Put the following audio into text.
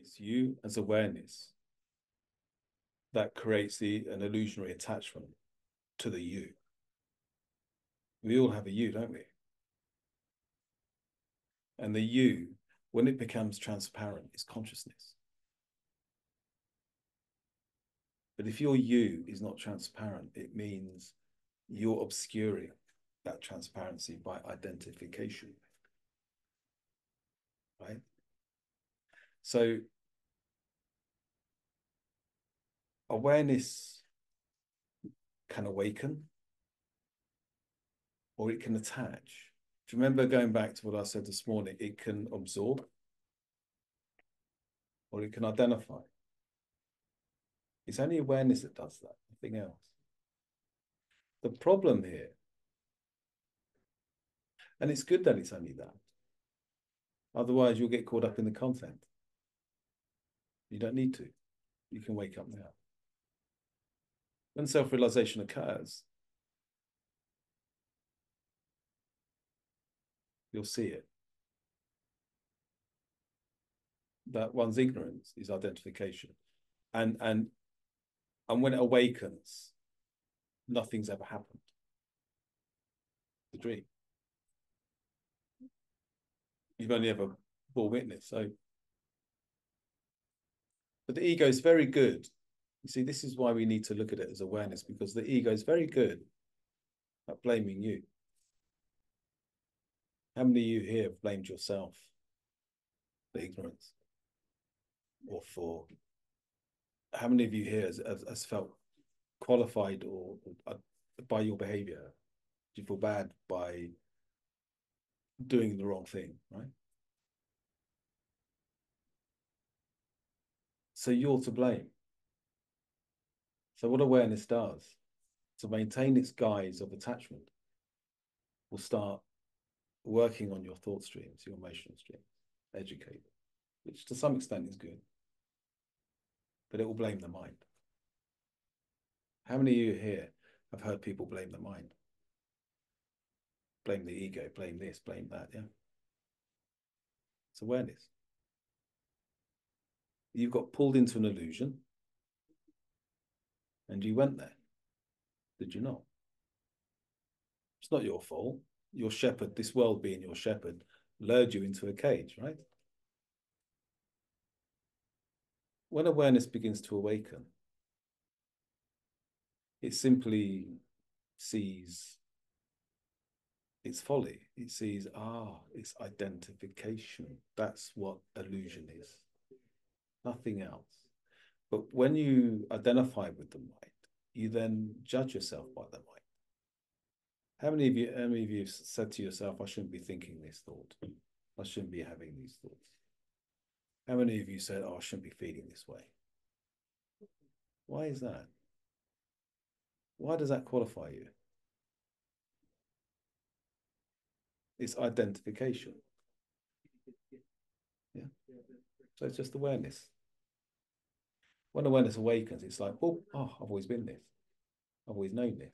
It's you as awareness that creates an illusionary attachment to the you. We all have a you, don't we? And the you, when it becomes transparent, is consciousness. But if your you is not transparent, it means you're obscuring that transparency by identification, right? So awareness can awaken or it can attach. Do you remember going back to what I said this morning? It can absorb or it can identify. It's only awareness that does that, nothing else. The problem here, and it's good that it's only that. Otherwise, you'll get caught up in the content. You don't need to. You can wake up now. When self-realization occurs, you'll see it. That one's ignorance is identification. And when it awakens, nothing's ever happened. The dream. You've only ever bore witness. So, but the ego is very good. You see, this is why we need to look at it as awareness, because the ego is very good at blaming you. How many of you here have blamed yourself for ignorance? Or for how many of you here has felt qualified or by your behavior? Do you feel bad by doing the wrong thing, right? So you're to blame. So what awareness does, to maintain its guise of attachment, will start working on your thought streams, your emotional streams, educate them, which to some extent is good, but it will blame the mind. How many of you here have heard people blame the mind? Blame the ego, blame this, blame that, yeah? It's awareness. You got pulled into an illusion and you went there. Did you not? It's not your fault. Your shepherd, this world being your shepherd, lured you into a cage, right? When awareness begins to awaken, it simply sees its folly. It sees, it's identification. That's what illusion is. Nothing else. But when you identify with the mind, you then judge yourself by the mind. How many of you said to yourself, I shouldn't be thinking this thought. I shouldn't be having these thoughts. How many of you said, I shouldn't be feeling this way? Why is that? Why does that qualify you? It's identification. Yeah. So it's just awareness. When awareness awakens, it's like, I've always been this. I've always known this.